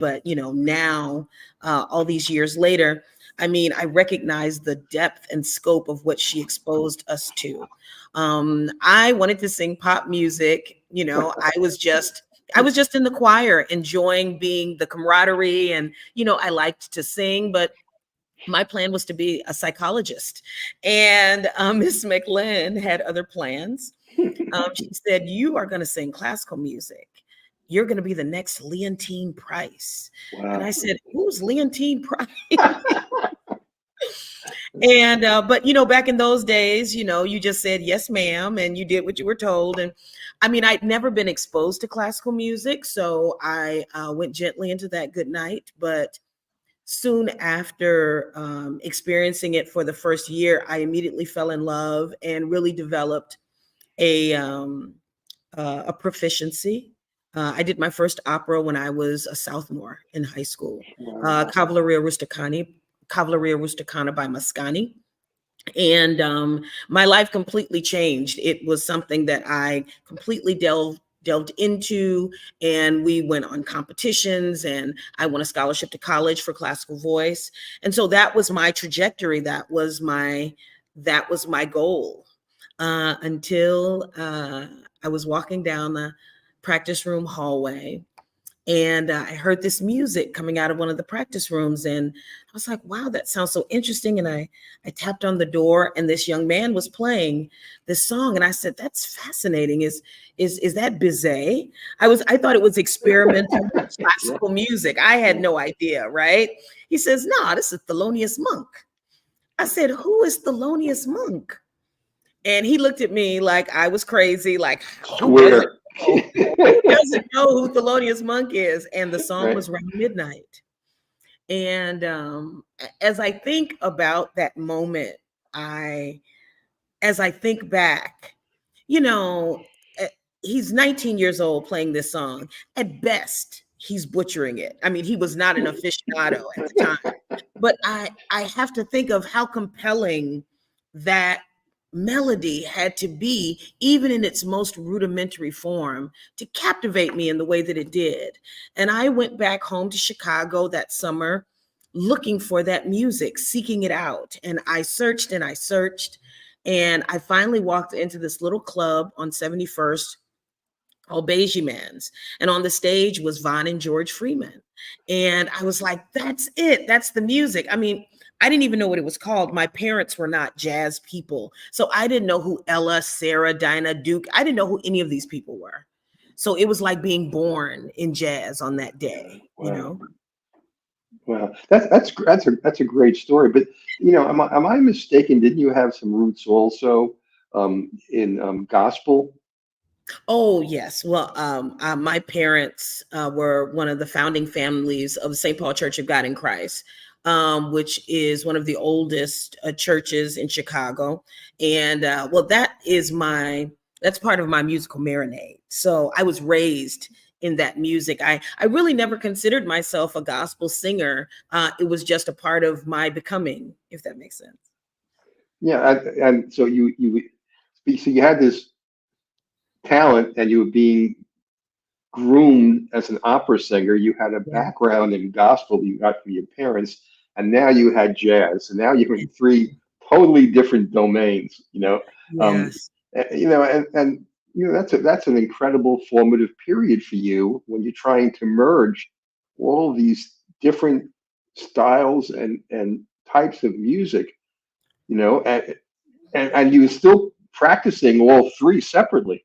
But, now, all these years later, I mean, I recognize the depth and scope of what she exposed us to. I wanted to sing pop music. I was just in the choir, enjoying being the camaraderie, and, I liked to sing, but my plan was to be a psychologist. And Miss McLean had other plans. She said, "You are going to sing classical music. You're going to be the next Leontine Price." Wow. And I said, "Who's Leontine Price?" And, but, back in those days, you just said, "Yes, ma'am," and you did what you were told. And I mean, I'd never been exposed to classical music, so I went gently into that good night. But soon after experiencing it for the first year, I immediately fell in love and really developed a proficiency. I did my first opera when I was a sophomore in high school, Cavalleria Rusticana by Mascagni. And my life completely changed. It was something that I completely delved into, and we went on competitions, and I won a scholarship to college for classical voice. And so that was my trajectory. That was my goal until I was walking down the practice room hallway, and I heard this music coming out of one of the practice rooms, and I was like, "Wow, that sounds so interesting." And I tapped on the door, and this young man was playing this song, and I said, "That's fascinating. Is that Bizet?" I thought it was experimental classical music. I had no idea, right? He says, "No, this is Thelonious Monk." I said, "Who is Thelonious Monk?" And he looked at me like I was crazy, like, who doesn't know who Thelonious Monk is? And the song was Round Midnight. And as I think about that moment, as I think back, he's 19 years old playing this song. At best, he's butchering it. I mean, he was not an aficionado at the time. But I have to think of how compelling that melody had to be, even in its most rudimentary form, to captivate me in the way that it did. And I went back home to Chicago that summer looking for that music, seeking it out. And I searched and I searched, and I finally walked into this little club on 71st called Beijimans. And on the stage was Vaughn and George Freeman. And I was like, "That's it. That's the music." I mean, I didn't even know what it was called. My parents were not jazz people. So I didn't know who Ella, Sarah, Dinah, Duke. I didn't know who any of these people were. So it was like being born in jazz on that day, Wow, that's a great story. But am I mistaken? Didn't you have some roots also in gospel? Oh, yes. Well, my parents were one of the founding families of the St. Paul Church of God in Christ, which is one of the oldest churches in Chicago. And well, that's part of my musical marinade. So I was raised in that music. I really never considered myself a gospel singer. It was just a part of my becoming, if that makes sense. Yeah, and so you had this talent, and you were being groomed as an opera singer. You had a background in gospel you got from your parents, and now you had jazz, and now you're in three totally different domains. Yes. And that's an incredible formative period for you when you're trying to merge all these different styles and types of music. And you were still practicing all three separately.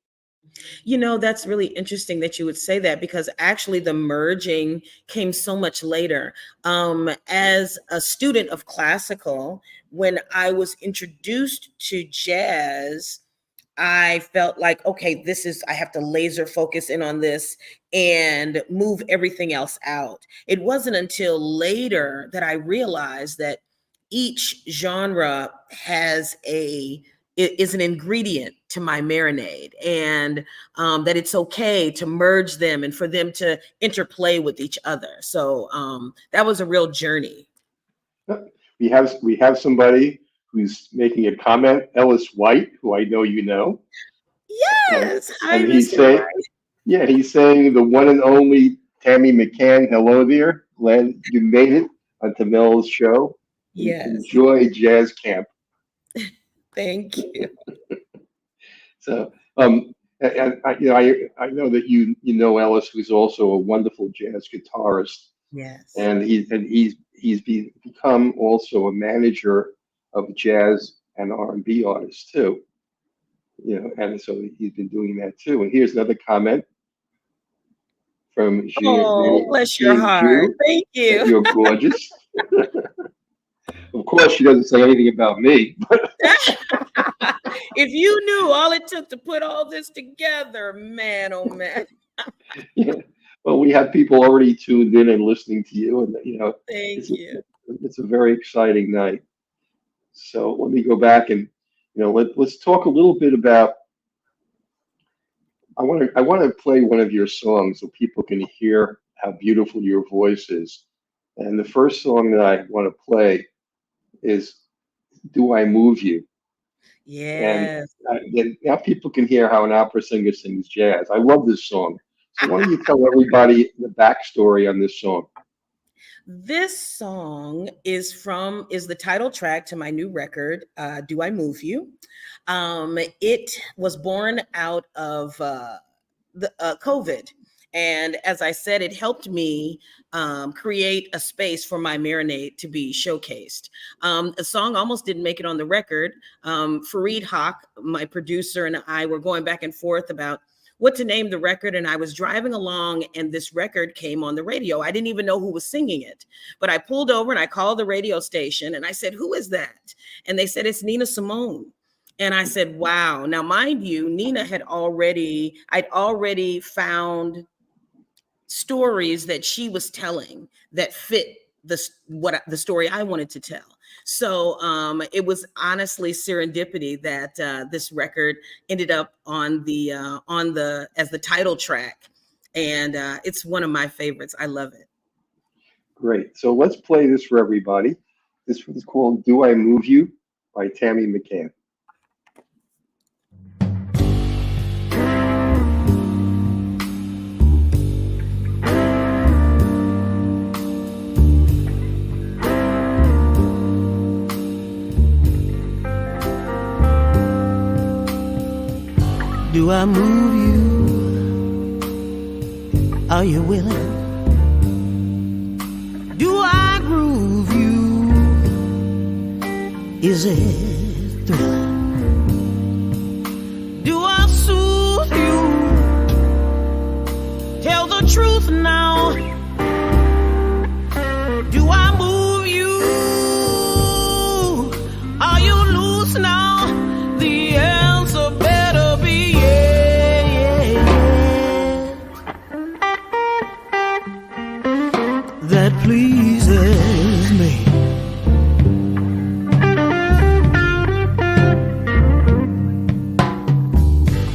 That's really interesting that you would say that, because actually the merging came so much later. As a student of classical, when I was introduced to jazz, I felt like, okay, I have to laser focus in on this and move everything else out. It wasn't until later that I realized that each genre is an ingredient to my marinade, and that it's okay to merge them and for them to interplay with each other. So that was a real journey. We have somebody who's making a comment, Ellis White, who I know you know. Yes. And he's saying, he's saying the one and only Tammy McCann, hello there. Glad you made it onto Mel's show. Yes. Enjoy jazz camp. Thank you. So, and I know that you know Ellis, who's also a wonderful jazz guitarist. Yes. And he's become also a manager of jazz and R&B artists too. And so he's been doing that too. And here's another comment from Oh, bless your heart. Thank you. You're gorgeous. Of course, she doesn't say anything about me. If you knew all it took to put all this together, man, oh man. Yeah. Well, we have people already tuned in and listening to you, and Thank you. It's a very exciting night. So let me go back and let's talk a little bit about. I want to play one of your songs so people can hear how beautiful your voice is. And the first song that I want to play is "Do I Move You?" Yes. And now people can hear how an opera singer sings jazz. I love this song. So why don't you tell everybody the backstory on this song? This song is the title track to my new record, "Do I Move You?" It was born out of the COVID. And as I said, it helped me create a space for my marinade to be showcased. The song almost didn't make it on the record. Fareed Haq, my producer, and I were going back and forth about what to name the record. And I was driving along and this record came on the radio. I didn't even know who was singing it, but I pulled over and I called the radio station and I said, "Who is that?" And they said, "It's Nina Simone." And I said, wow. Now, mind you, Nina I'd already found stories that she was telling that fit the story I wanted to tell. So it was honestly serendipity that this record ended up as the title track, and it's one of my favorites. I love it. Great. So let's play this for everybody. This is called "Do I Move You" by Tammy McCann. Do I move you? Are you willing? Do I groove you? Is it thrilling? Do I soothe you? Tell the truth now. Do I move you? Are you loose now? The answer better be that pleases me.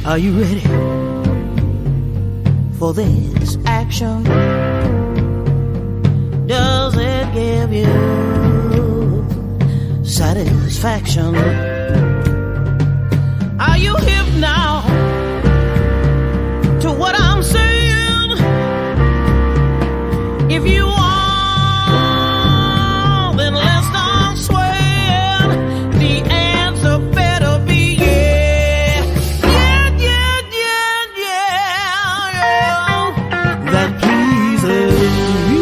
Are you ready for this action? Does it give you satisfaction? Are you hip now to what I'm saying? If you are, then let's start swaying. The answer better be yeah. Yeah, yeah, yeah, yeah. That pleases me.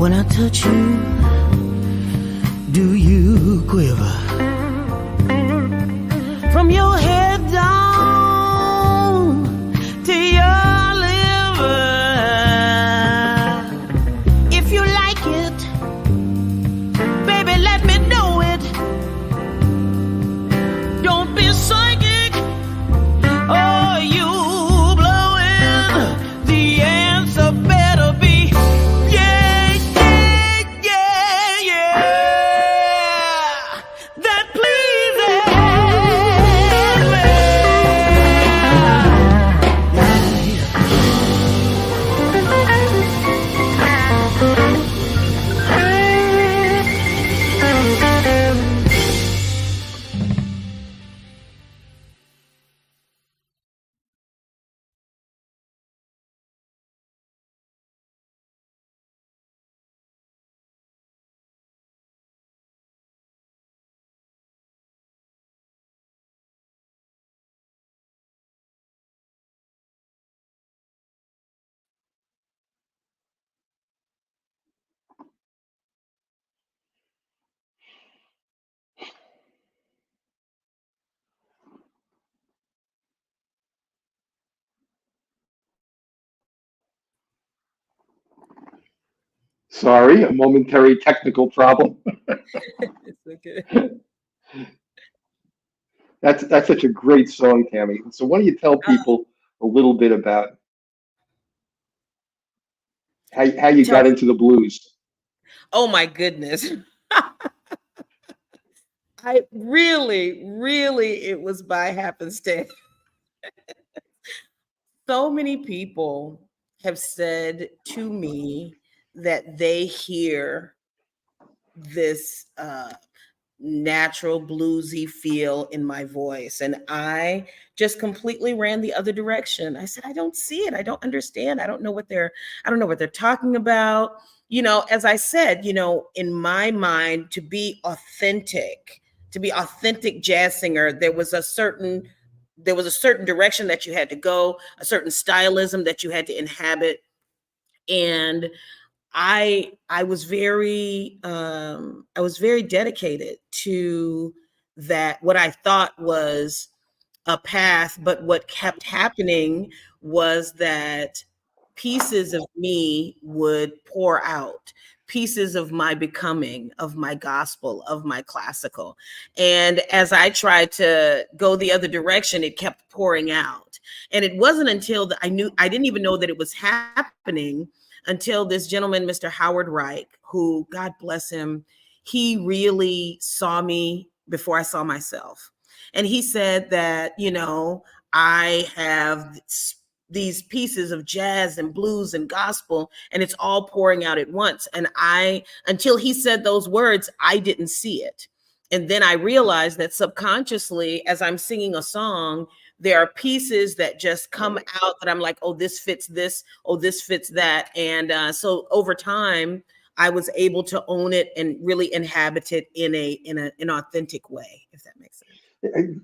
when I touch you, do you quiver? From your head down to your liver. If you like it, baby, let me know it. Don't be psychic, or you blow it. The answer better be yeah, yeah, yeah, yeah. That pleases Sorry, a momentary technical problem. It's okay. That's such a great song, Tammy. So why don't you tell people a little bit about how you got into the blues? Oh my goodness. I really, it was by happenstance. So many people have said to me that they hear this natural bluesy feel in my voice, and I just completely ran the other direction. I said, I don't see it. I don't understand. I don't know what they're talking about. You know, as I said, you know, in my mind, to be authentic jazz singer, there was a certain direction that you had to go, a certain stylism that you had to inhabit. And I was very dedicated to that, what I thought was a path, but what kept happening was that pieces of me would pour out, pieces of my becoming, of my gospel, of my classical. And as I tried to go the other direction, it kept pouring out. And it wasn't until I didn't even know that it was happening until this gentleman, Mr. Howard Reich, who, God bless him, he really saw me before I saw myself. And he said that, you know, I have these pieces of jazz and blues and gospel, and it's all pouring out at once. And until he said those words, I didn't see it. And then I realized that subconsciously, as I'm singing a song, there are pieces that just come out that I'm like, oh, this fits this, oh, this fits that. And so over time, I was able to own it and really inhabit it in an authentic way, if that makes sense.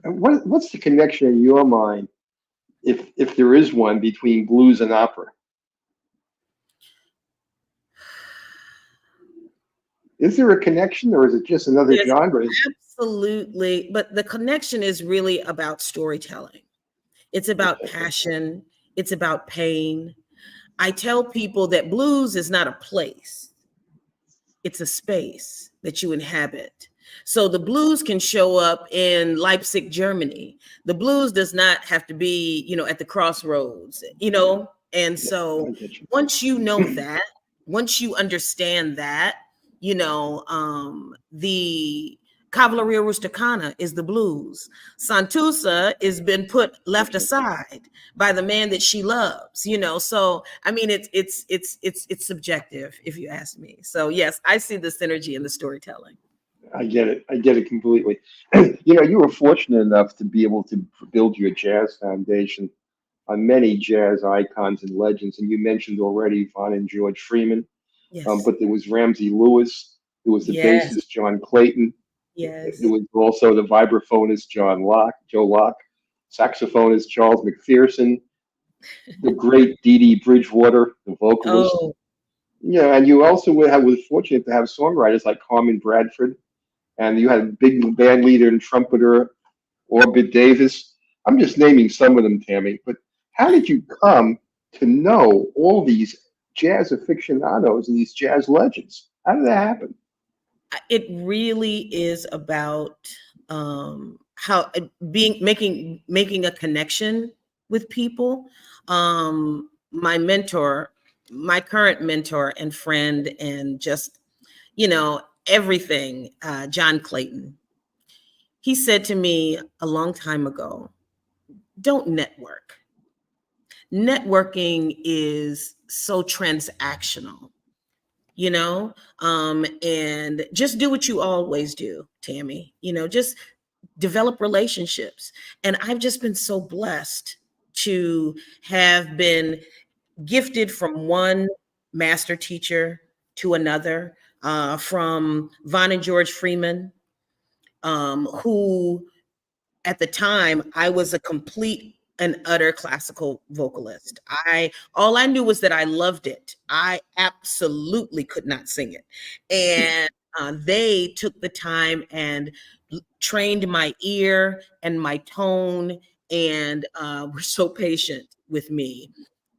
What's the connection in your mind, if there is one, between blues and opera? Is there a connection, or is it just another genre? Absolutely. But the connection is really about storytelling. It's about passion. It's about pain. I tell people that blues is not a place. It's a space that you inhabit. So the blues can show up in Leipzig, Germany. The blues does not have to be, you know, at the crossroads, you know? And so once you know that, once you understand that, you know, the Cavalleria Rusticana is the blues. Santusa is been left aside by the man that she loves, you know. So I mean, it's subjective, if you ask me. So yes, I see the synergy in the storytelling. I get it completely. You know, you were fortunate enough to be able to build your jazz foundation on many jazz icons and legends, and you mentioned already Von and George Freeman. Yes. But there was Ramsey Lewis. There was the bassist John Clayton. Yes. There was also the vibraphonist Joe Locke, saxophonist Charles McPherson, the great Dee Dee Bridgewater, the vocalist. Oh, Yeah, and you also was fortunate to have songwriters like Carmen Bradford, and you had a big band leader and trumpeter, Orbit Davis. I'm just naming some of them, Tammy. But how did you come to know all these jazz aficionados and these jazz legends? How did that happen? It really is about how making a connection with people. My mentor, my current mentor and friend, and just, everything, John Clayton. He said to me a long time ago, don't network. Networking is so transactional, and just do what you always do, Tammy, just develop relationships. And I've just been so blessed to have been gifted from one master teacher to another, from Von and George Freeman, who at the time I was a complete and utter classical vocalist. All I knew was that I loved it. I absolutely could not sing it. And they took the time and trained my ear and my tone, and were so patient with me.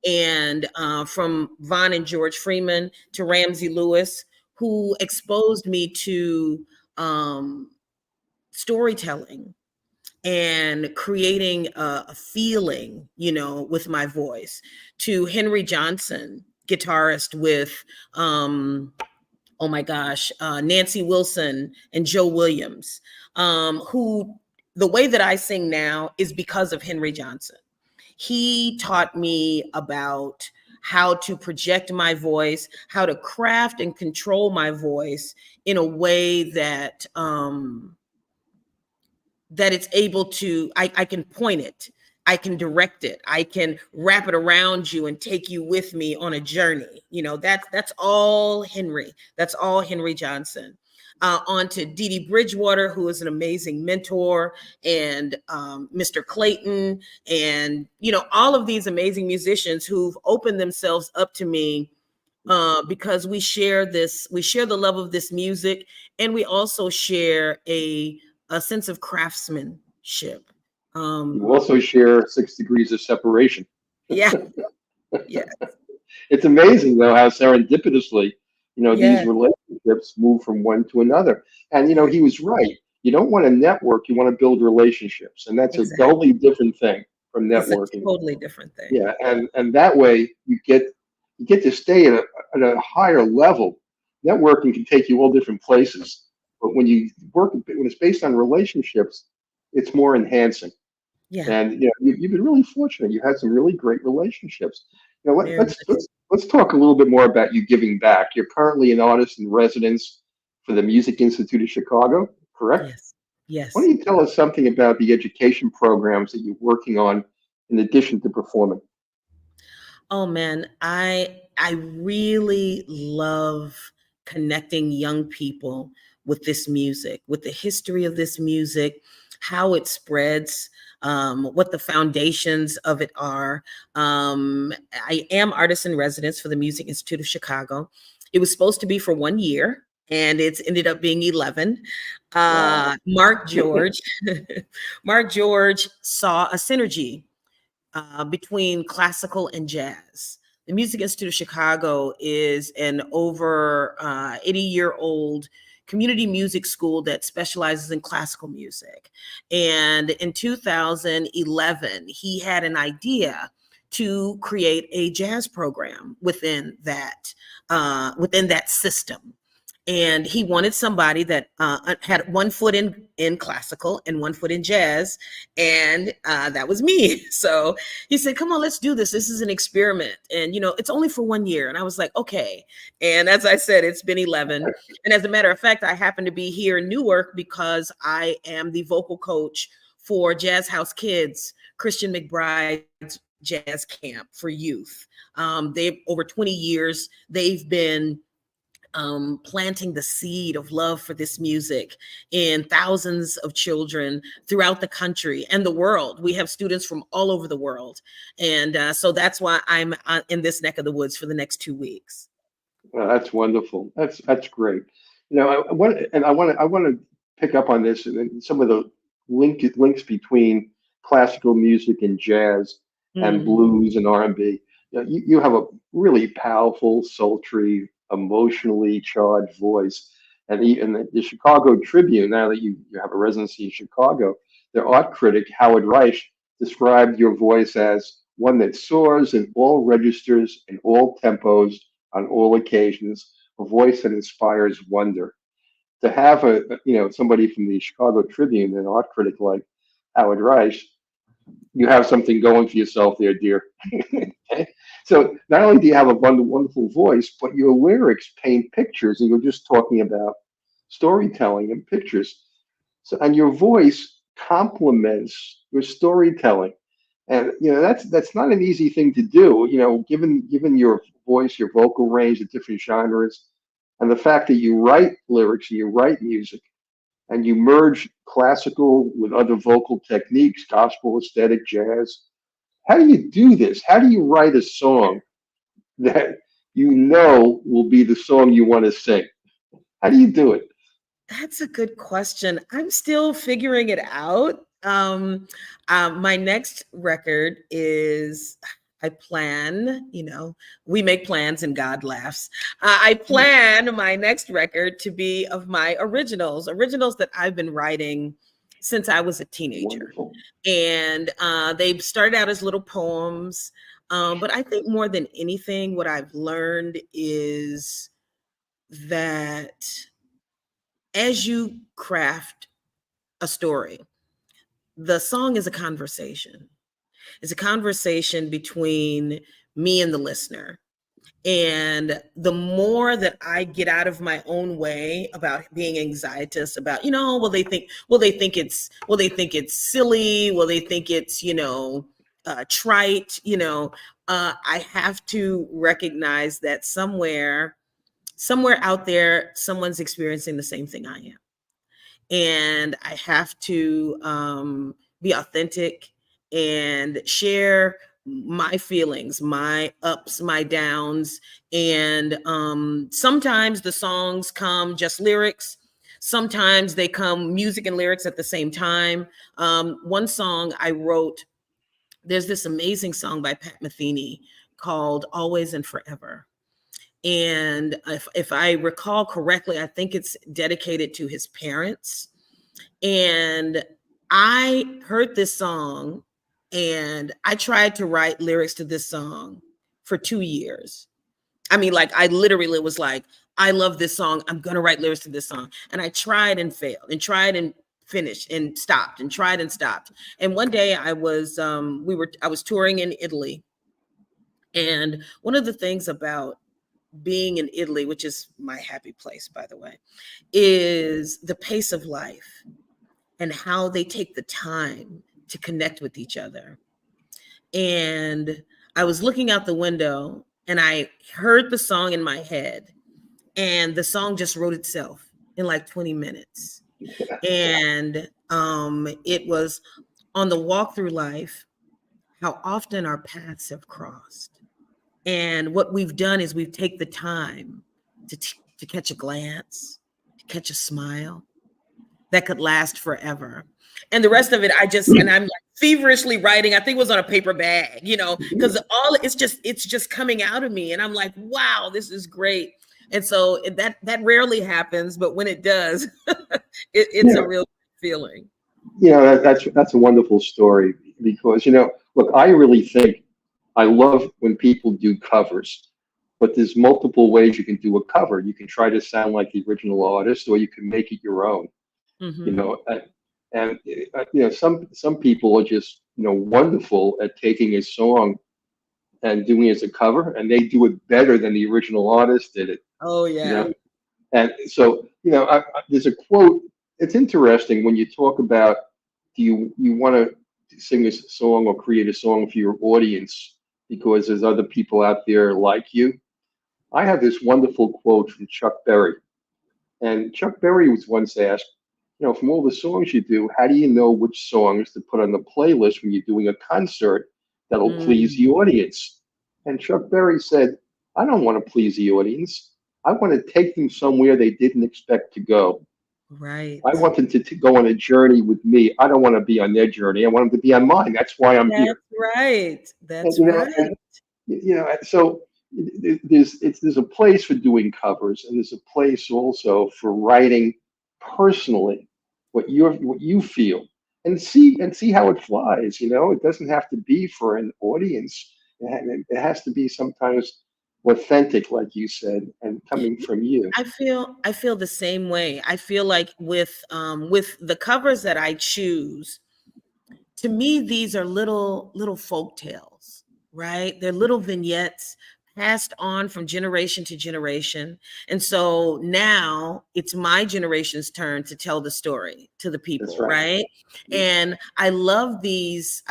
And from Von and George Freeman to Ramsey Lewis, who exposed me to storytelling and creating a feeling, with my voice, to Henry Johnson, guitarist with, oh my gosh, Nancy Wilson and Joe Williams, who the way that I sing now is because of Henry Johnson. He taught me about how to project my voice, how to craft and control my voice in a way that that it's able to, I can point it, I can direct it, I can wrap it around you and take you with me on a journey. That's all Henry. That's all Henry Johnson. On to Dee Dee Bridgewater, who is an amazing mentor, and Mr. Clayton, and all of these amazing musicians who've opened themselves up to me, because we share the love of this music, and we also share a sense of craftsmanship. You also share 6 degrees of separation. Yeah. Yeah. It's amazing though how serendipitously, Yeah. these relationships move from one to another. And he was right. You don't want to network, you want to build relationships. And that's Exactly. a totally different thing from networking. It's a totally different thing. Yeah, and that way you get to stay at a higher level. Networking can take you all different places. But when it's based on relationships, it's more enhancing. Yeah. And you've been really fortunate. You had some really great relationships. Let's talk a little bit more about you giving back. You're currently an artist in residence for the Music Institute of Chicago, correct? Yes. Yes. Why don't you tell us something about the education programs that you're working on in addition to performing? Oh man, I really love connecting young people with this music, with the history of this music, how it spreads, what the foundations of it are. I am artist in residence for the Music Institute of Chicago. It was supposed to be for 1 year, and it's ended up being 11. Wow. Mark George saw a synergy between classical and jazz. The Music Institute of Chicago is an over 80-year-old community music school that specializes in classical music. And in 2011, he had an idea to create a jazz program within that system. And he wanted somebody that had 1 foot in classical and 1 foot in jazz. And that was me. So he said, come on, let's do this. This is an experiment. And, it's only for 1 year. And I was like, okay. And as I said, it's been 11. And as a matter of fact, I happen to be here in Newark because I am the vocal coach for Jazz House Kids, Christian McBride's jazz camp for youth. They've over 20 years, they've been planting the seed of love for this music in thousands of children throughout the country and the world. We have students from all over the world. And so that's why I'm in this neck of the woods for the next 2 weeks. That's wonderful. That's great. I want to pick up on this and some of the links between classical music and jazz and Mm, blues and R&B. You have a really powerful, sultry, emotionally charged voice. And the Chicago Tribune, now that you have a residency in Chicago, their art critic, Howard Reich, described your voice as one that soars in all registers, in all tempos, on all occasions, a voice that inspires wonder. To have somebody from the Chicago Tribune, an art critic like Howard Reich, you have something going for yourself there, dear. Okay? So not only do you have a wonderful voice, but your lyrics paint pictures, and you're just talking about storytelling and pictures. So, and your voice complements your storytelling, and that's not an easy thing to do. Given your voice, your vocal range, the different genres, and the fact that you write lyrics and you write music and you merge classical with other vocal techniques, gospel, aesthetic, jazz. How do you do this? How do you write a song that will be the song you want to sing? How do you do it? that's a good question. I'm still figuring it out. My next record is, I plan, we make plans and God laughs. I plan my next record to be of my originals that I've been writing since I was a teenager. Wonderful. And they started out as little poems. But I think more than anything, what I've learned is that as you craft a story, the song is a conversation. It's a conversation between me and the listener. And the more that I get out of my own way about being anxietous about, will they think it's silly? Will they think it's, trite? I have to recognize that somewhere out there, someone's experiencing the same thing I am. And I have to be authentic and share my feelings, my ups, my downs. And sometimes the songs come just lyrics. Sometimes they come music and lyrics at the same time. One song I wrote, there's this amazing song by Pat Metheny called Always and Forever. And if I recall correctly, I think it's dedicated to his parents. And I heard this song and I tried to write lyrics to this song for 2 years. I mean, like, I literally was like, I love this song. I'm going to write lyrics to this song. And I tried and failed and tried and finished and stopped and tried and stopped. And one day I was touring in Italy. And one of the things about being in Italy, which is my happy place, by the way, is the pace of life and how they take the time to connect with each other. And I was looking out the window and I heard the song in my head, and the song just wrote itself in like 20 minutes. And it was on the walk through life, how often our paths have crossed. And what we've done is we've taken the time to catch a glance, to catch a smile that could last forever. And the rest of it, I'm like feverishly writing. I think it was on a paper bag, because it's just coming out of me. And I'm like, wow, this is great. And so that rarely happens, but when it does, it's a real feeling. That's a wonderful story because, look, I really think I love when people do covers, but there's multiple ways you can do a cover. You can try to sound like the original artist, or you can make it your own. Some people are just wonderful at taking a song and doing it as a cover, and they do it better than the original artist did it. Oh yeah. And so there's a quote. It's interesting when you talk about, do you want to sing a song or create a song for your audience because there's other people out there like you. I have this wonderful quote from Chuck Berry. And Chuck Berry was once asked, from all the songs you do, how do you know which songs to put on the playlist when you're doing a concert that'll please the audience? And Chuck Berry said, I don't want to please the audience. I want to take them somewhere they didn't expect to go. Right. I want them to go on a journey with me. I don't want to be on their journey. I want them to be on mine. That's why I'm here. That's right. That's And, right. so there's a place for doing covers, and there's a place also for writing personally what you feel, and see how it flies. It doesn't have to be for an audience. It has to be sometimes authentic, like you said, and coming from you. I feel the same way. I feel like with the covers that I choose, to me, these are little folk tales, right? They're little vignettes passed on from generation to generation. And so now it's my generation's turn to tell the story to the people, That's right. right? And I love these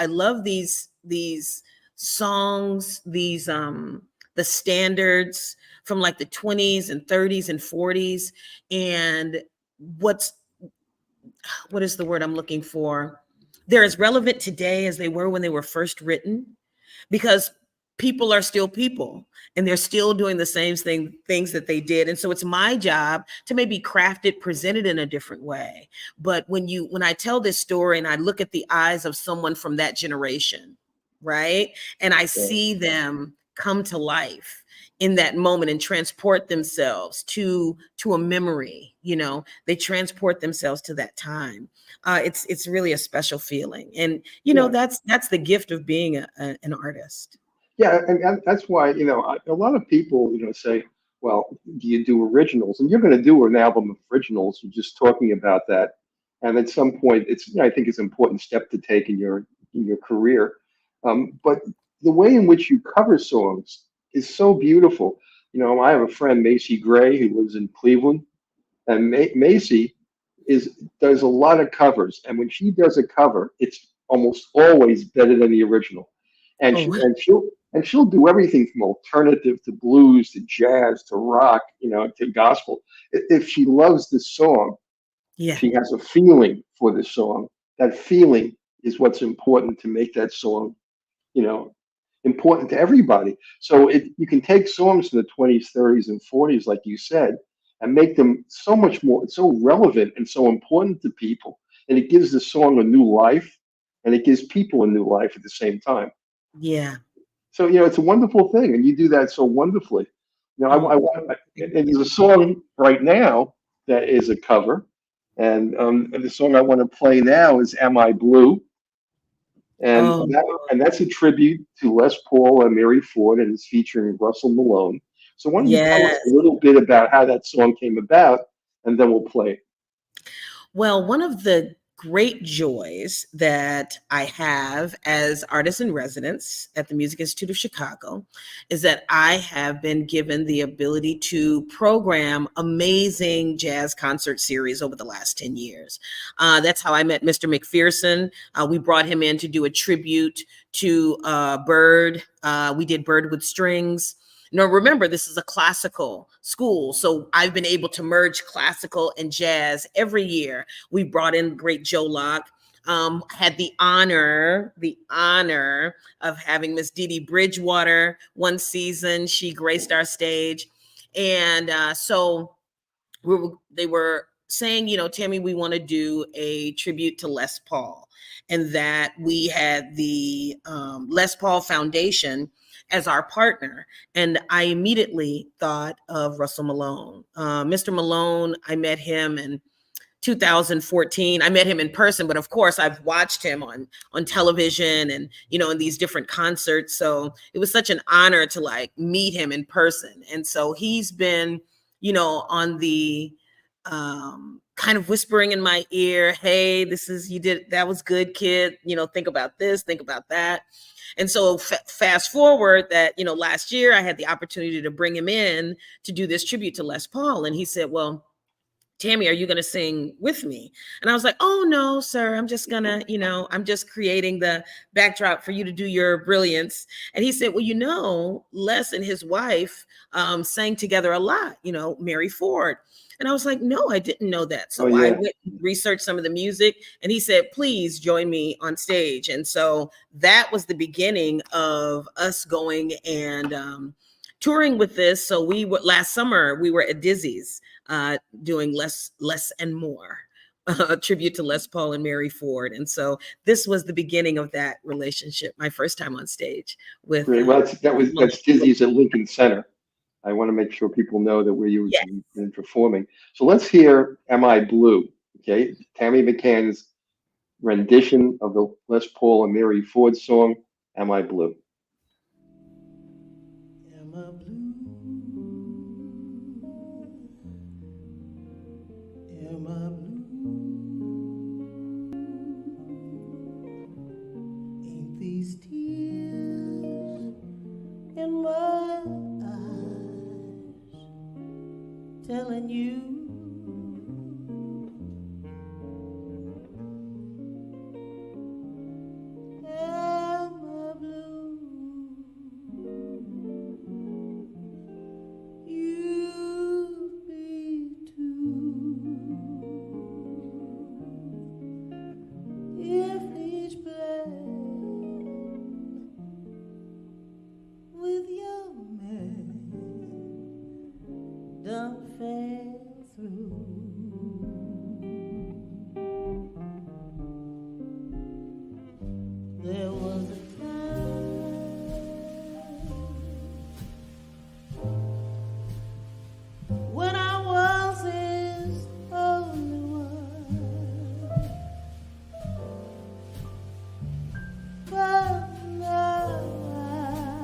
songs, the standards from like the 20s and 30s and 40s. And what is the word I'm looking for? They're as relevant today as they were when they were first written, because people are still people and they're still doing the same things that they did. And so it's my job to maybe craft it, present it in a different way. But when I tell this story and I look at the eyes of someone from that generation, right? And I see them come to life in that moment and transport themselves to a memory, they transport themselves to that time. It's really a special feeling. And, that's the gift of being an artist. Yeah, and that's why, a lot of people, say, well, do you do originals? And you're going to do an album of originals. You're just talking about that. And at some point, I think it's an important step to take in your career. But the way in which you cover songs is so beautiful. I have a friend, Macy Gray, who lives in Cleveland, and Macy does a lot of covers. And when she does a cover, it's almost always better than the original. And she'll do everything from alternative to blues to jazz to rock, to gospel. If she loves the song, she has a feeling for the song. That feeling is what's important to make that song, important to everybody. So you can take songs from the 20s, 30s, and 40s, like you said, and make them so much more, so relevant and so important to people. And it gives the song a new life, and it gives people a new life at the same time. Yeah. So, it's a wonderful thing, and you do that so wonderfully. And there's a song right now that is a cover, and the song I want to play now is "Am I Blue?" And that's a tribute to Les Paul and Mary Ford, and it's featuring Russell Malone. So why don't you tell us a little bit about how that song came about, and then we'll play it. Well, one of the great joys that I have as artist in residence at the Music Institute of Chicago is that I have been given the ability to program amazing jazz concert series over the last 10 years. That's how I met Mr. McPherson. We brought him in to do a tribute to Bird. We did Bird with Strings. Now, remember, this is a classical school, so I've been able to merge classical and jazz every year. We brought in great Joe Locke. Had the honor of having Miss Dee Dee Bridgewater one season. She graced our stage. And so they were saying, Tammy, we want to do a tribute to Les Paul. And that we had the Les Paul Foundation as our partner. And I immediately thought of Russell Malone. Mr. Malone, I met him in 2014. I met him in person, but of course I've watched him on television and, in these different concerts. So it was such an honor to meet him in person. And so he's been, on the kind of whispering in my ear, hey, that was good, kid. Think about this, think about that. And so fast forward that, last year I had the opportunity to bring him in to do this tribute to Les Paul. And he said, well, Tammy, are you going to sing with me? And I was like, oh, no, sir, I'm just going to, I'm just creating the backdrop for you to do your brilliance. And he said, well, Les and his wife sang together a lot, Mary Ford. And I was like, no, I didn't know that. So I went and researched some of the music, and he said, please join me on stage. And so that was the beginning of us going and touring with this. So we were last summer, we were at Dizzy's doing less and more, a tribute to Les Paul and Mary Ford. And so this was the beginning of that relationship, my first time on stage with. Great. Well, that's Dizzy's at Lincoln Center. I want to make sure people know that where you've been performing. So let's hear "Am I Blue?" Okay, Tammy McCann's rendition of the Les Paul and Mary Ford song "Am I Blue?" Am I blue? Am I blue? Ain't these tears in my eyes telling you am I blue? You be too. If each plan with your man done fell through, there was a time when I was his only one, but now I'm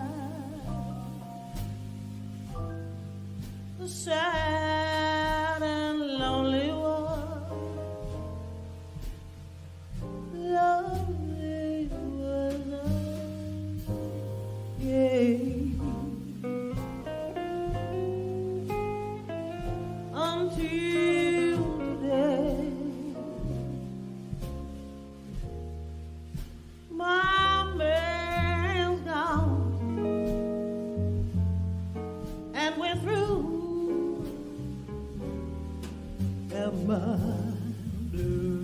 the sad and lonely one. Lonely was I, yeah. Until today, my man's gone, and we're through. Am I blue?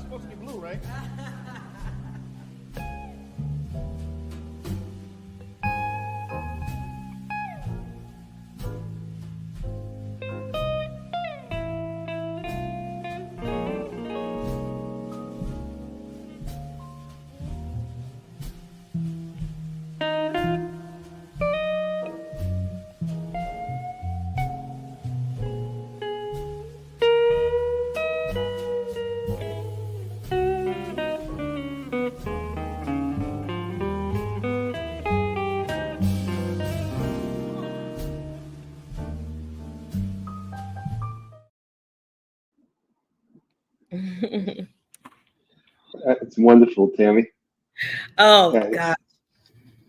Supposed to be blue, right? It's wonderful, Tammy. Oh Yeah, God.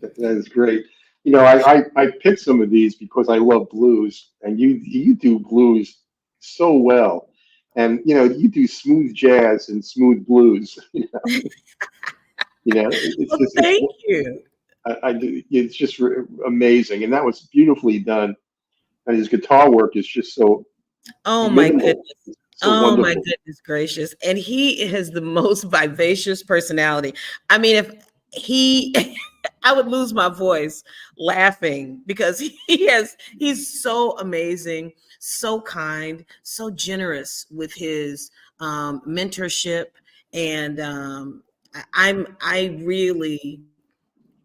that is great. You know, I picked some of these because I love blues, and you do blues so well, and you know you do smooth jazz and smooth blues. It's Well, just thank you. I do. It's just amazing, and that was beautifully done. And his guitar work is just so Oh my minimal, goodness. so Oh my wonderful. goodness gracious. And he has the most vivacious personality. I mean, if he I would lose my voice laughing because he's so amazing, so kind, so generous with his mentorship. And I really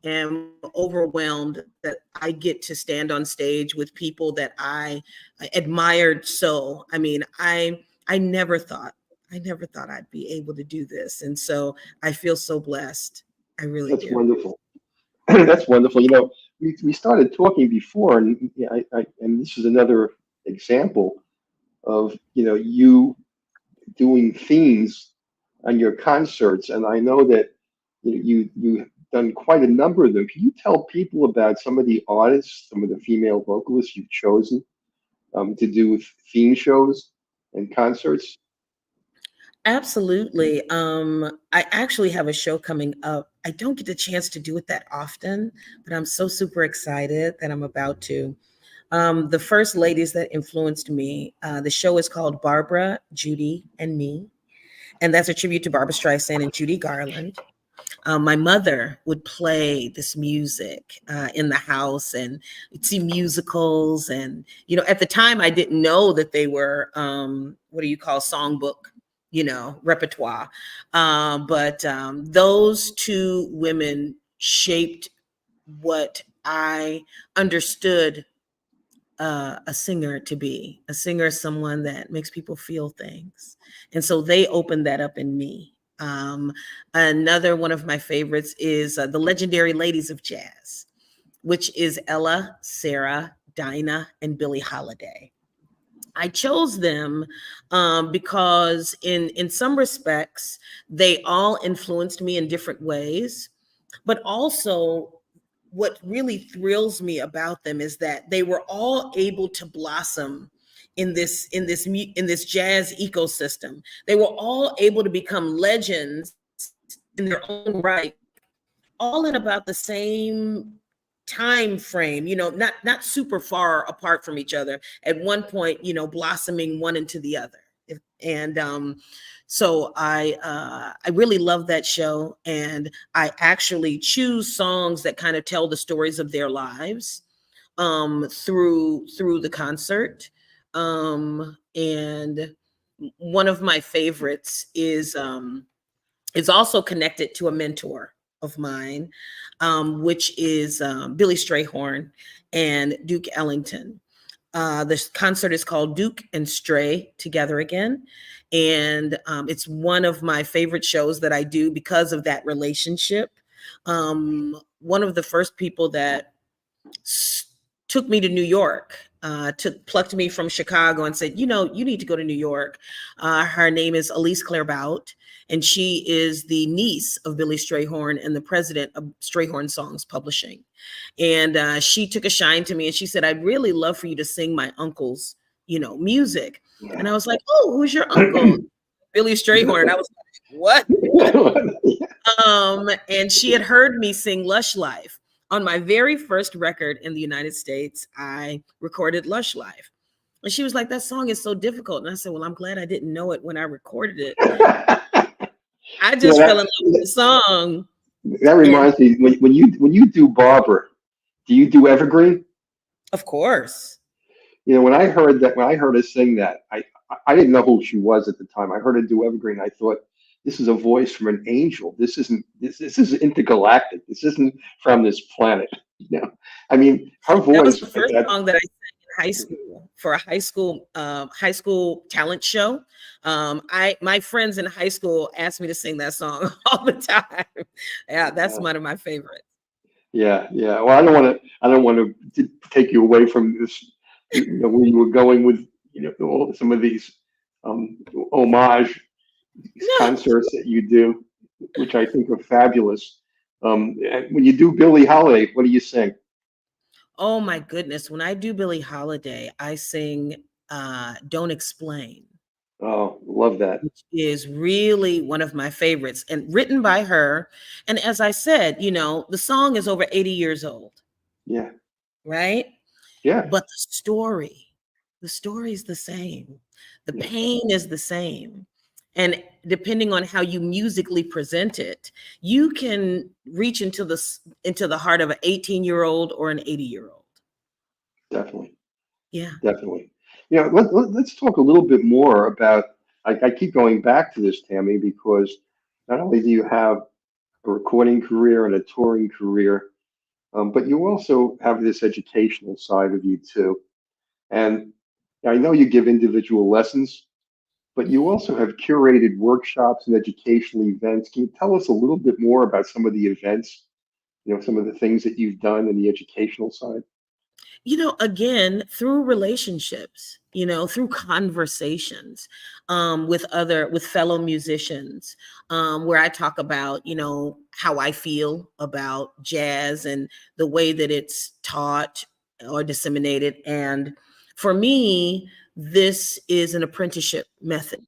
am overwhelmed that I get to stand on stage with people that I admired so. I mean, I never thought I'd be able to do this. And so I feel so blessed. I really That's do. wonderful. That's wonderful. You know, we started talking before, and and this is another example of you doing themes on your concerts. And I know that you done quite a number of them. Can you tell people about some of the artists, some of the female vocalists you've chosen to do theme shows and concerts? Absolutely. I actually have a show coming up. I don't get the chance to do it that often, but I'm so super excited that I'm about to. The first ladies that influenced me, the show is called Barbara, Judy, and Me. And that's a tribute to Barbara Streisand and Judy Garland. My mother would play this music in the house, and we'd see musicals. And, you know, at the time, I didn't know that they were, what do you call, songbook, you know, repertoire. But those two women shaped what I understood a singer to be. A singer is someone that makes people feel things. And so they opened that up in me. Another one of my favorites is the legendary Ladies of Jazz, which is Ella, Sarah, Dinah, and Billie Holiday. I chose them because in some respects, they all influenced me in different ways, but also what really thrills me about them is that they were all able to blossom in this jazz ecosystem. They were all able to become legends in their own right, all in about the same time frame, you know, not super far apart from each other. At one point, you know, blossoming one into the other. And so I really love that show, and I actually choose songs that kind of tell the stories of their lives through the concert. And one of my favorites is also connected to a mentor of mine, which is Billy Strayhorn and Duke Ellington. This concert is called Duke and Stray Together Again. And it's one of my favorite shows that I do because of that relationship. One of the first people that took me to New York, plucked me from Chicago and said, you know, you need to go to New York. Her name is Elise Clairbout, and she is the niece of Billy Strayhorn and the president of Strayhorn Songs Publishing. And she took a shine to me, and she said, I'd really love for you to sing my uncle's, you know, music. Yeah. And I was like, oh, who's your uncle? Billy Strayhorn. And I was like, what? And she had heard me sing Lush Life. On my very first record in the United States, I recorded Lush Life. And she was like, that song is so difficult. And I said, well, I'm glad I didn't know it when I recorded it. I just fell in love with the song. That reminds me, when you do Barbara, do you do Evergreen? Of course. You know, when I heard her sing that, I didn't know who she was at the time. I heard her do Evergreen. I thought, this is a voice from an angel. This is intergalactic. This isn't from this planet. You know, I mean, her voice. That was the first song that I sang in high school for a high school talent show. My friends in high school asked me to sing that song all the time. Yeah, that's one of my favorites. Yeah. Well, I don't want to take you away from this. You know, where you were going with, you know, some of these homage concerts that you do, which I think are fabulous. And when you do Billie Holiday, what do you sing? Oh my goodness. When I do Billie Holiday, I sing Don't Explain. Oh, love that. Which is really one of my favorites, and written by her. And as I said, you know, the song is over 80 years old. Yeah. Right? Yeah. But the story is the same. The pain is the same. And depending on how you musically present it, you can reach into the heart of an 18-year-old or an 80-year-old. Definitely. Yeah. Definitely. You know, let's talk a little bit more about, I keep going back to this, Tammy, because not only do you have a recording career and a touring career, but you also have this educational side of you too. And I know you give individual lessons, but you also have curated workshops and educational events. Can you tell us a little bit more about some of the events, you know, some of the things that you've done in the educational side? Again, through relationships, through conversations with fellow musicians, where I talk about, how I feel about jazz and the way that it's taught or disseminated. And for me, this is an apprenticeship method.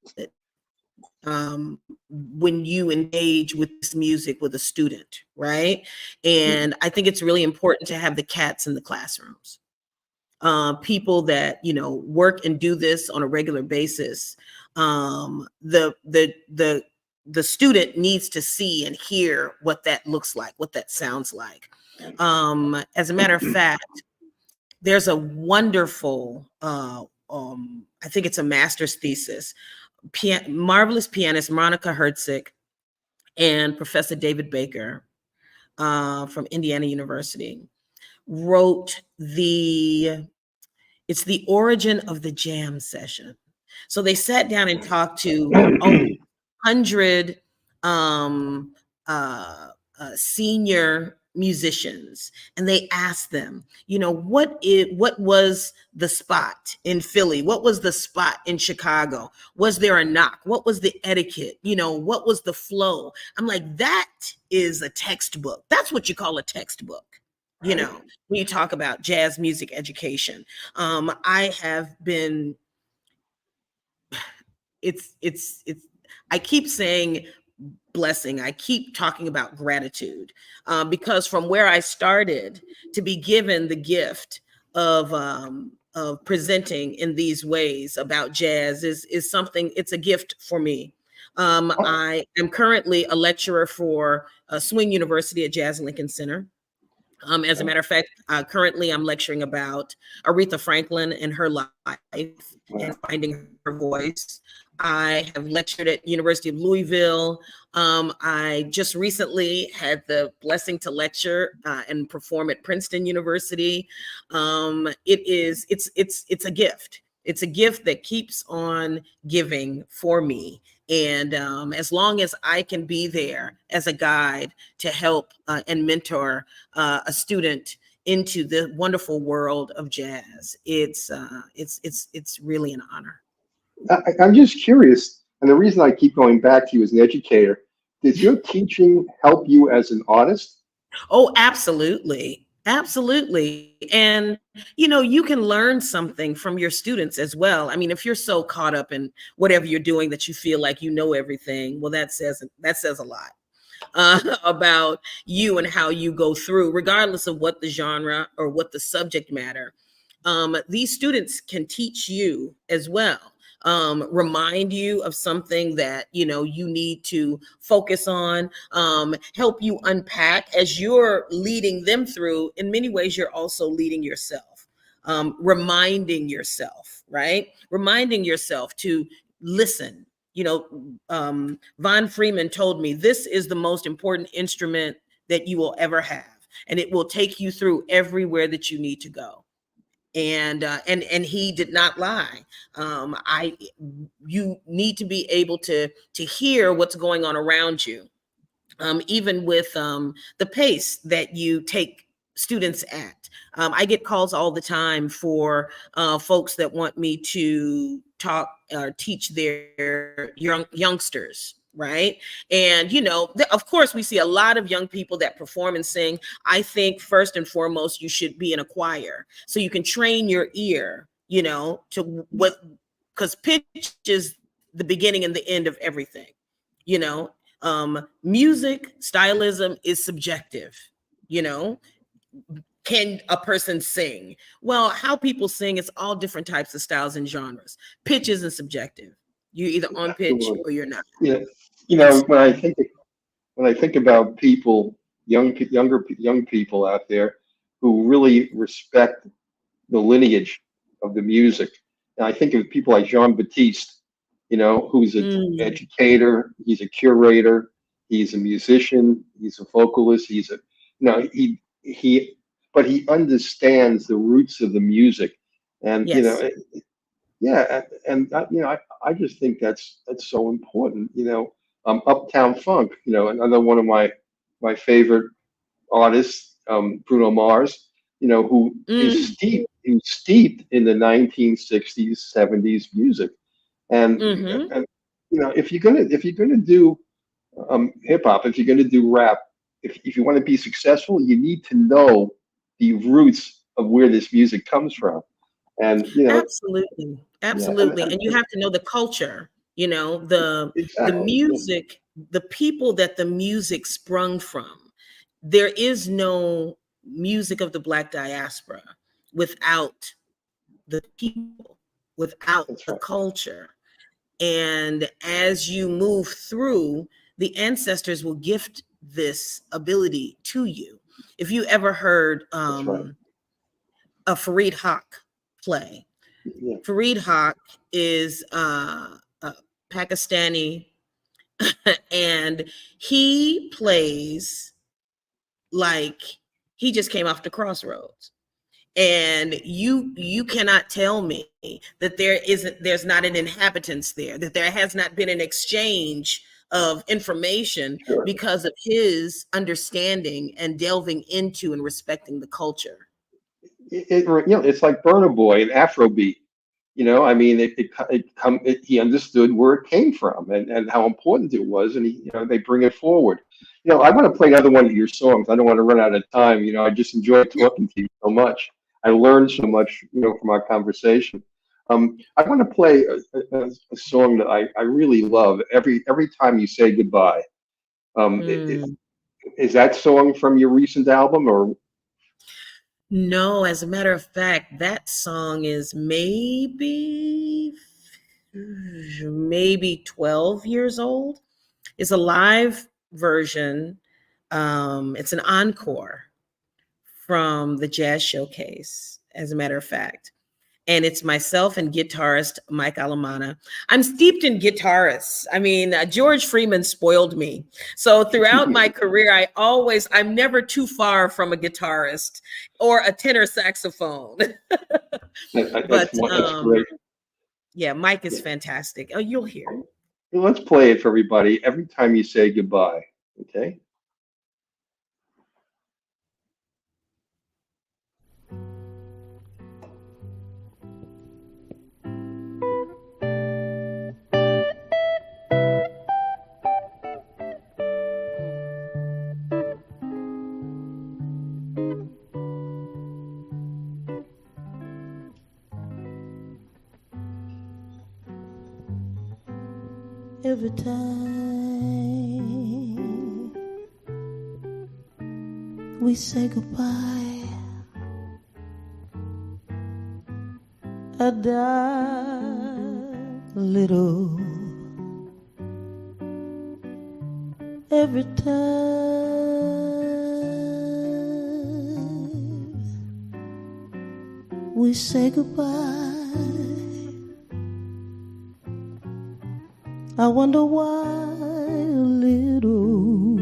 When you engage with this music with a student, right? And I think it's really important to have the cats in the classrooms. People that work and do this on a regular basis. The student needs to see and hear what that looks like, what that sounds like. As a matter of fact, there's a wonderful, I think it's a master's thesis, marvelous pianist Monica Herzig and Professor David Baker from Indiana University wrote it's the origin of the jam session. So they sat down and talked to 100 senior musicians, and they asked them, what was the spot in Philly? What was the spot in Chicago? Was there a knock? What was the etiquette? What was the flow? I'm like, that is a textbook. That's what you call a textbook. When you talk about jazz music education. I have been, I keep saying blessing. I keep talking about gratitude because from where I started to be given the gift of presenting in these ways about jazz is something, it's a gift for me. I am currently a lecturer for Swing University at Jazz Lincoln Center. As a matter of fact, currently I'm lecturing about Aretha Franklin and her life and finding her voice. I have lectured at University of Louisville. I just recently had the blessing to lecture and perform at Princeton University. It's a gift. It's a gift that keeps on giving for me. And as long as I can be there as a guide to help and mentor a student into the wonderful world of jazz, it's really an honor. I'm just curious, and the reason I keep going back to you as an educator, does your teaching help you as an artist? Oh, absolutely. Absolutely. And, you can learn something from your students as well. I mean, if you're so caught up in whatever you're doing that you feel like you know everything, well, that says a lot about you and how you go through, regardless of what the genre or what the subject matter. These students can teach you as well. Remind you of something that you need to focus on, help you unpack as you're leading them through. In many ways, you're also leading yourself, reminding yourself to listen. Von Freeman told me this is the most important instrument that you will ever have, and it will take you through everywhere that you need to go. And he did not lie. You need to be able to hear what's going on around you, even with the pace that you take students at. I get calls all the time for folks that want me to talk or teach their youngsters. Right. And, of course, we see a lot of young people that perform and sing. I think first and foremost, you should be in a choir so you can train your ear, to what, because pitch is the beginning and the end of everything. Music stylism is subjective. Can a person sing? Well, how people sing, it's all different types of styles and genres. Pitch isn't subjective. You're either on pitch or you're not. Yeah, when I think about people, young people out there who really respect the lineage of the music, and I think of people like Jean-Baptiste, who's an educator, he's a curator, he's a musician, he's a vocalist, but he understands the roots of the music, and yes. I just think that's so important. Uptown Funk, another one of my favorite artists, Bruno Mars. who is steeped in the 1960s, 70s music. And, and if you're gonna do hip hop, if you're gonna do rap, if you want to be successful, you need to know the roots of where this music comes from. And absolutely, and you have to know the culture, the music, the people that the music sprung from. There is no music of the Black diaspora without the people, without the culture. And as you move through, the ancestors will gift this ability to you. If you ever heard a Fareed Haq play, Fareed Haq is a Pakistani, and he plays like he just came off the crossroads. And you cannot tell me that there's not an inhabitants there, that there has not been an exchange of information because of his understanding and delving into and respecting the culture. It's like Burna Boy and Afrobeat. I mean, he understood where it came from and how important it was, and they bring it forward. I want to play another one of your songs. I don't want to run out of time. I just enjoyed talking to you so much. I learned so much, from our conversation. I want to play a song that I really love. Every time you say goodbye. Is that song from your recent album or? No, as a matter of fact, that song is maybe 12 years old. It's a live version. It's an encore from the Jazz Showcase, as a matter of fact. And it's myself and guitarist Mike Alamana. I'm steeped in guitarists. I mean, George Freeman spoiled me. So throughout my career, I'm never too far from a guitarist or a tenor saxophone. That's great. Yeah, Mike is fantastic. Oh, you'll hear. Well, let's play it for everybody. Every time you say goodbye, okay? Every time we say goodbye, I die a little. Every time we say goodbye, I wonder why a little.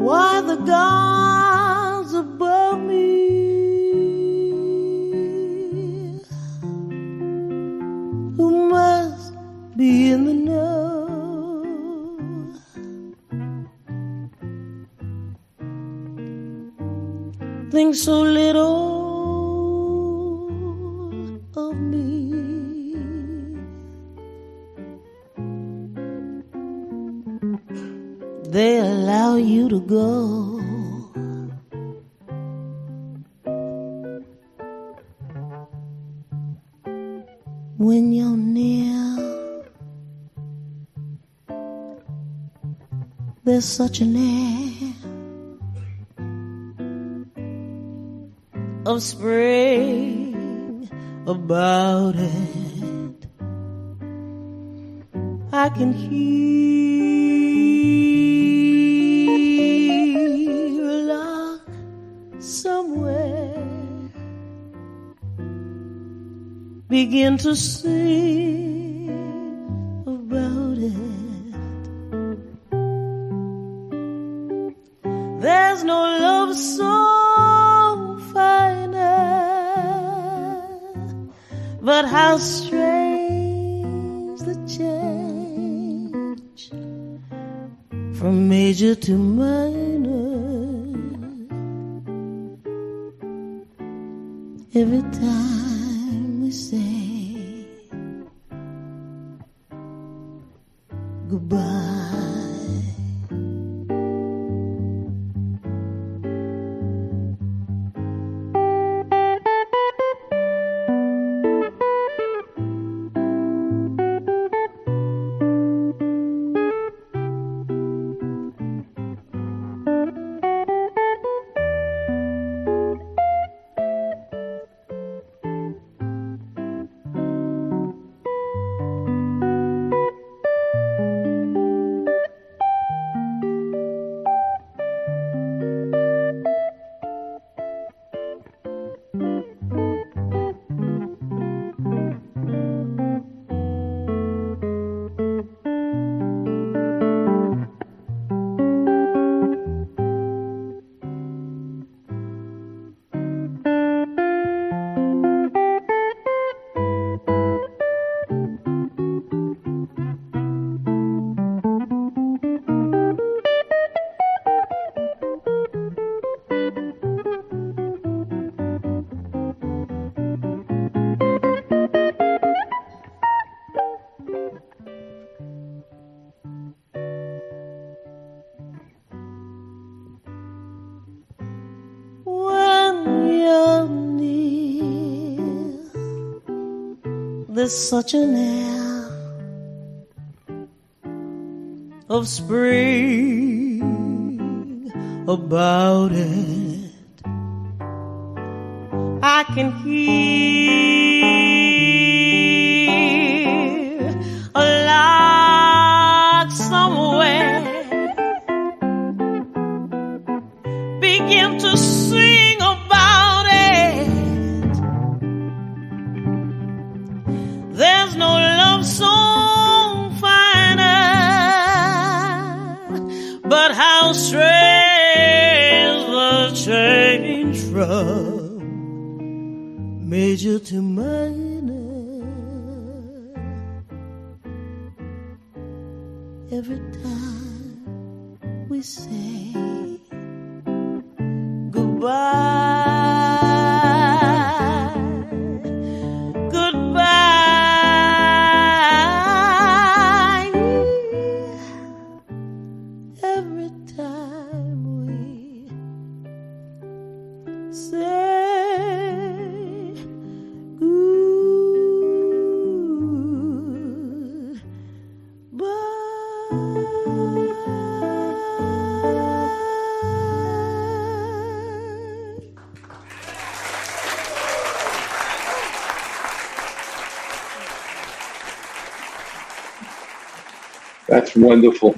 Why the gods above me, who must be in the know, think so little of me. They allow you to go. When you're near, there's such an air of spring about it. I can hear a lark somewhere begin to sing about it. There's no love song finer, but how strange the change from major to minor. every time we say goodbye. There's such an air of spring about it. I can hear a lark somewhere begin to sing about it. There's no love song finer, but how strange the change from major to minor every time we say goodbye. That's wonderful.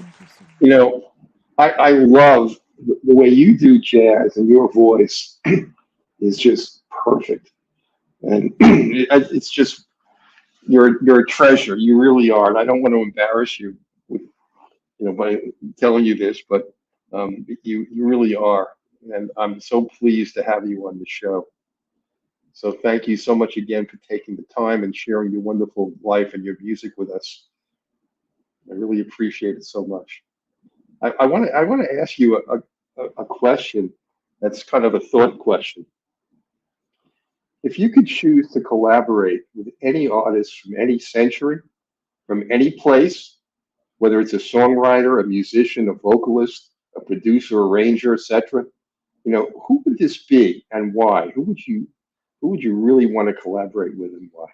You know, I love the way you do jazz, and your voice is just perfect. And it's just, you're a treasure. You really are. And I don't want to embarrass you with, by telling you this, but you really are. And I'm so pleased to have you on the show. So thank you so much again for taking the time and sharing your wonderful life and your music with us. I really appreciate it so much. I want to ask you a question that's kind of a thought question. If you could choose to collaborate with any artist from any century, from any place, whether it's a songwriter, a musician, a vocalist, a producer, arranger, etc., who would this be and why? Who would you really want to collaborate with and why?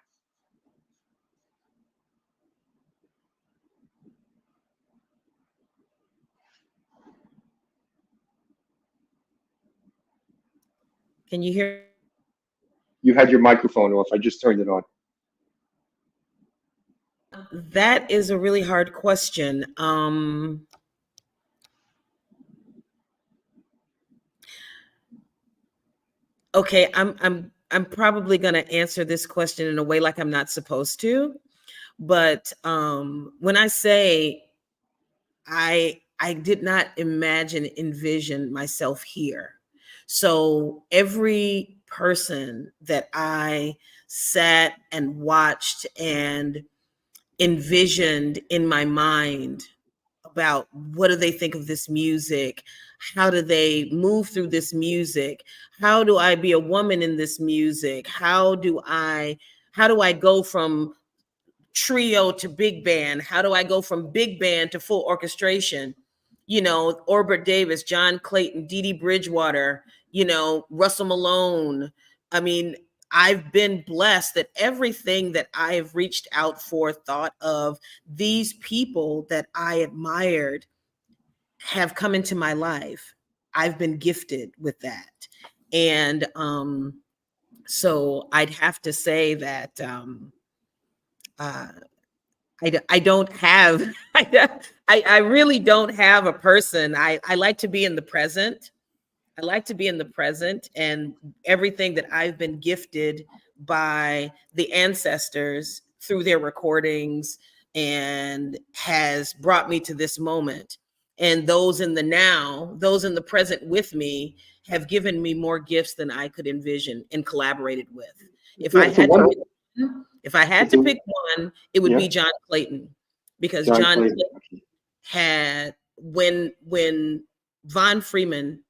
Can you hear? You had your microphone off. I just turned it on. That is a really hard question. Okay, I'm probably going to answer this question in a way like I'm not supposed to, but when I say I did not envision myself here. So every person that I sat and watched and envisioned in my mind about what do they think of this music? how do they move through this music? How do I be a woman in this music? How do I go from trio to big band? How do I go from big band to full orchestration? Orbert Davis, John Clayton, Dee Dee Bridgewater, Russell Malone. I mean, I've been blessed that everything that I have reached out for, thought of, these people that I admired have come into my life. I've been gifted with that. And so I'd have to say that I don't have, I really don't have a person. I like to be in the present. I like to be in the present, and everything that I've been gifted by the ancestors through their recordings and has brought me to this moment. And those in the now, those in the present with me have given me more gifts than I could envision and collaborated with. If I had to pick one, it would be John Clayton, because John Clayton had, when Von Freeman,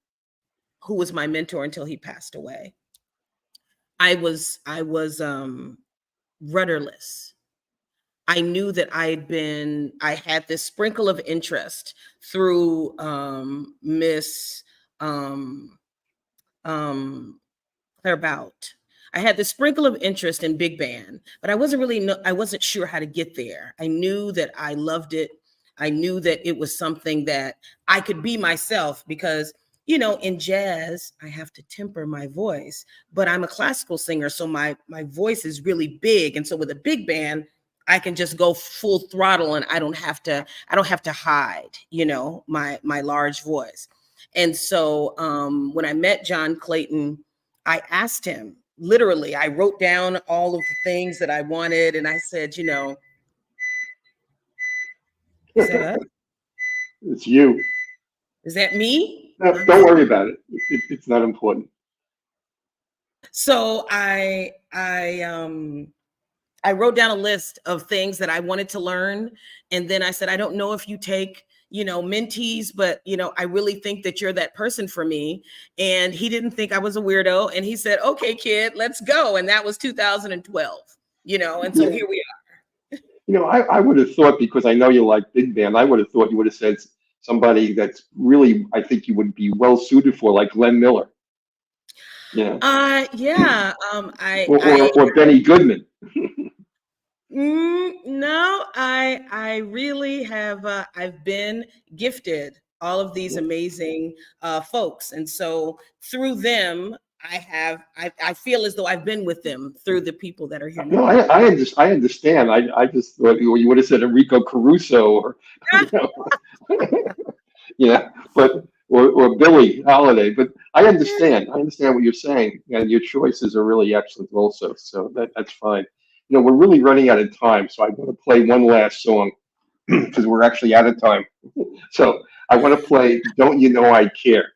who was my mentor until he passed away, I was rudderless. I knew that I had this sprinkle of interest through Miss Claire Bout. I had this sprinkle of interest in big band, but I wasn't sure how to get there. I knew that I loved it. I knew that it was something that I could be myself, because in jazz, I have to temper my voice, but I'm a classical singer. So my voice is really big. And so with a big band, I can just go full throttle, and I don't have to hide, my large voice. And so when I met John Clayton, I asked him, literally, I wrote down all of the things that I wanted. And I said, is that us? It's you. Is that me? No, don't worry about it. It's not important. So I wrote down a list of things that I wanted to learn. And then I said, I don't know if you take, mentees, but, I really think that you're that person for me. And he didn't think I was a weirdo. And he said, okay, kid, let's go. And that was 2012, and so here we are. I would have thought, because I know you like big band, I would have thought you would have said somebody that's really, I think you would be well suited for, like Glenn Miller. Yeah. Or Benny Goodman. No, I really have. I've been gifted all of these amazing folks, and so through them, I feel as though I've been with them through the people that are here now. No, I understand. I just thought you would have said Enrico Caruso or but or Billie Holiday. But I understand. I understand what you're saying, and your choices are really excellent also. So that's fine. We're really running out of time, so I want to play one last song because we're actually out of time. So I want to play "Don't You Know I Care."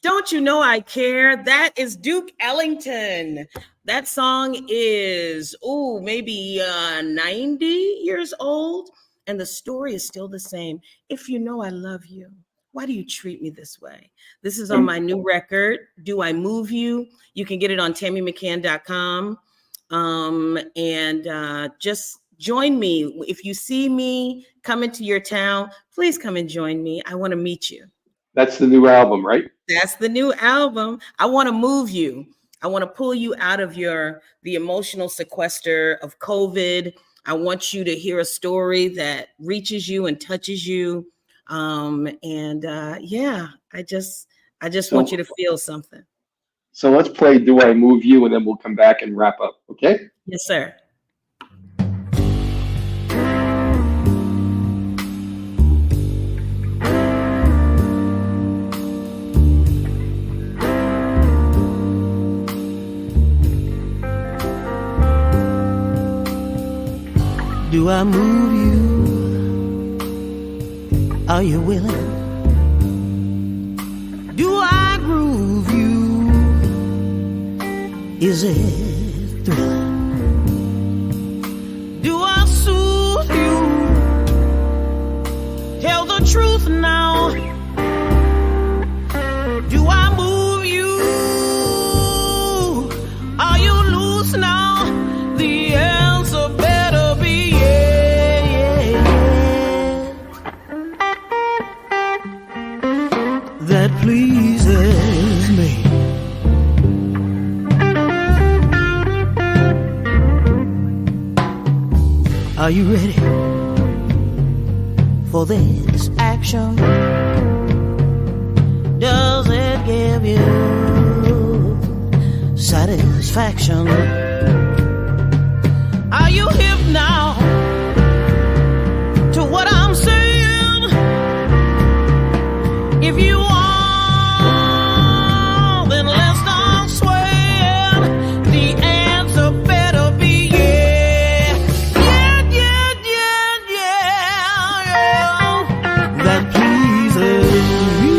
Don't You Know I Care? That is Duke Ellington. That song is maybe 90 years old, and the story is still the same. If you know I love you, why do you treat me this way? This is on my new record, Do I Move You? You can get it on TammyMcCann.com. And just join me. If you see me come into your town, please come and join me. I want to meet you. That's the new album, right? That's the new album. I want to move you. I want to pull you out of the emotional sequester of COVID. I want you to hear a story that reaches you and touches you. I just want you to feel something. So let's play Do I Move You, and then we'll come back and wrap up, okay? Yes, sir. Do I move you? Are you willing? Do I groove you? Is it thrilling? Do I soothe you? Tell the truth now. Are you ready for this action? Does it give you satisfaction? Are you hip now to what I'm saying? If you are, then let's start swaying. The answer better be yeah. Yeah, yeah, yeah, yeah, yeah. That pleases me.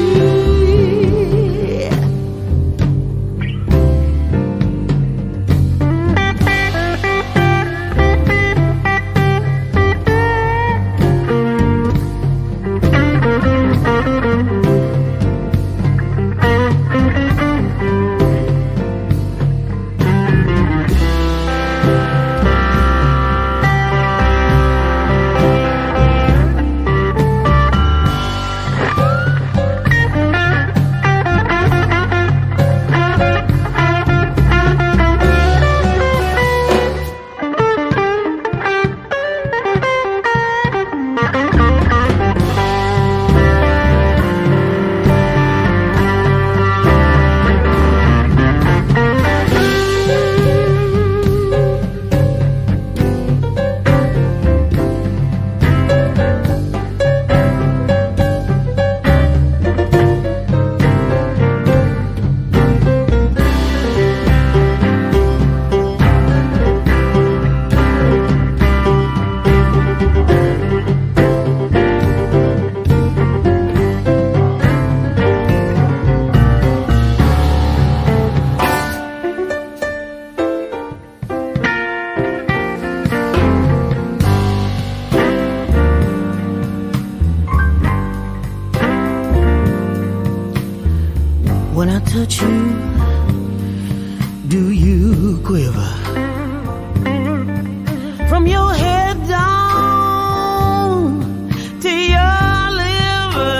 When I touch you, do you quiver? From your head down to your liver.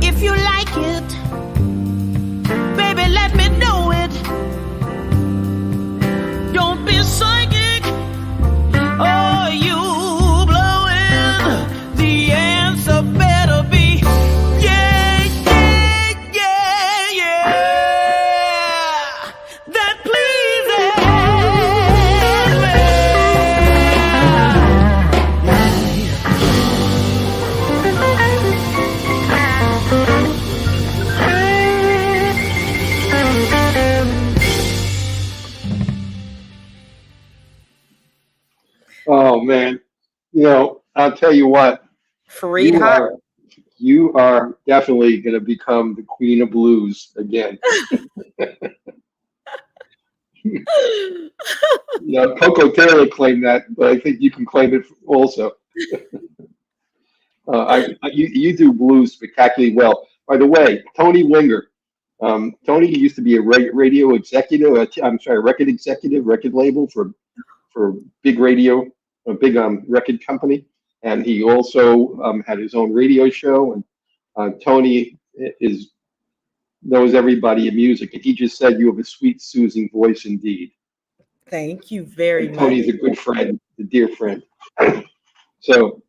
If you like it, baby, let me know it. Don't be psychic, or you blow it. The answer better be yeah, yeah, yeah, yeah. That pleases Oh man, I'll tell you what, Fareed you Haq. are you are definitely going to become the queen of blues again. Coco Taylor claimed that, but I think you can claim it also. You do blues spectacularly well. By the way, Tony Winger. Tony used to be a radio executive. Record executive, record label for big radio, a big record company, and he also had his own radio show. And Tony knows everybody in music, and he just said you have a sweet, soothing voice indeed. Thank you very much. Tony's a good friend, a dear friend. So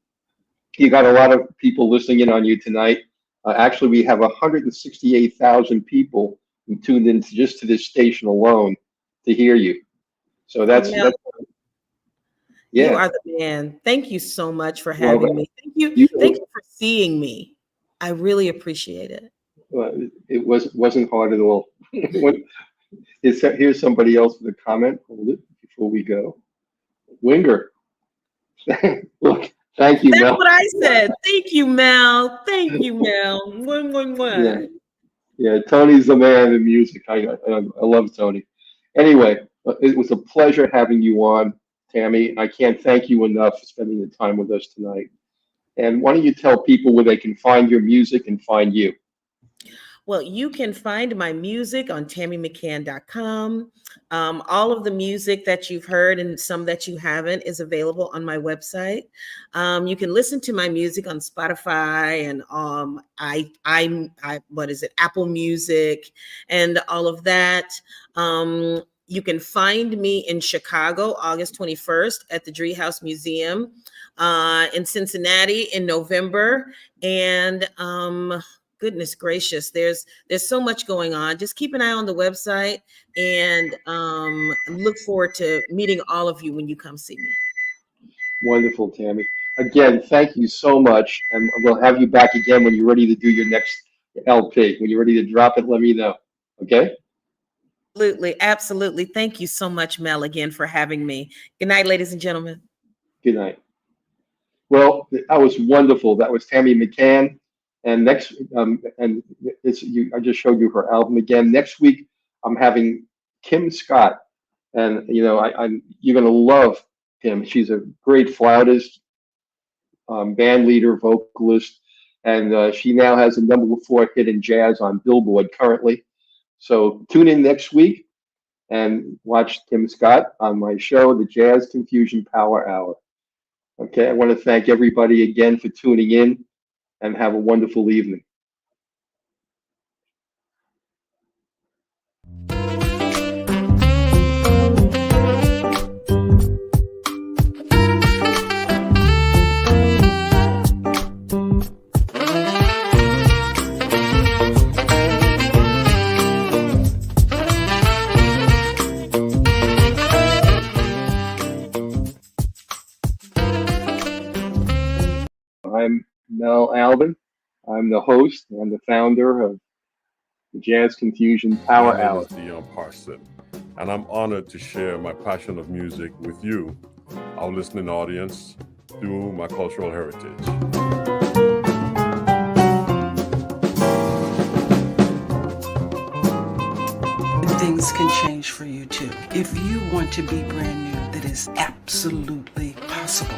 you got a lot of people listening in on you tonight. Actually, we have 168,000 people who tuned in just to this station alone to hear you. So that's You yeah. are the man. Thank you so much for having me. Thank you for seeing me. I really appreciate it. It wasn't hard at all. Here's somebody else with a comment. Hold it before we go. Winger. Look, thank you, That's Mel. what I said. Thank you, Mel. Thank you, Mel. One. Yeah, Tony's the man in music. I love Tony. Anyway, it was a pleasure having you on, Tammy. I can't thank you enough for spending the time with us tonight. And why don't you tell people where they can find your music and find you? Well, you can find my music on tammymccann.com. All of the music that you've heard and some that you haven't is available on my website. You can listen to my music on Spotify and Apple Music and all of that. You can find me in Chicago, August 21st at the Driehaus Museum, in Cincinnati in November. And goodness gracious, there's so much going on. Just keep an eye on the website, and look forward to meeting all of you when you come see me. Wonderful, Tammy. Again, thank you so much. And we'll have you back again when you're ready to do your next LP. When you're ready to drop it, let me know. Okay? Absolutely. Absolutely. Thank you so much, Mel, again for having me. Good night, ladies and gentlemen. Good night. Well, that was wonderful. That was Tammy McCann. And next, I just showed you her album again. Next week, I'm having Kim Scott. And, you know, you're going to love Kim. She's a great flautist, band leader, vocalist. And she now has a #4 hit in jazz on Billboard currently. So tune in next week and watch Kim Scott on my show, the Jazz Confusion Power Hour. Okay, I want to thank everybody again for tuning in, and have a wonderful evening. I'm Mel ALBIN. I'm the host and the founder of the Jazz Confusion Power Hour. My name is Dion Parson, and I'm honored to share my passion of music with you, our listening audience, through my cultural heritage. Things can change for you too. If you want to be brand new, that is absolutely possible.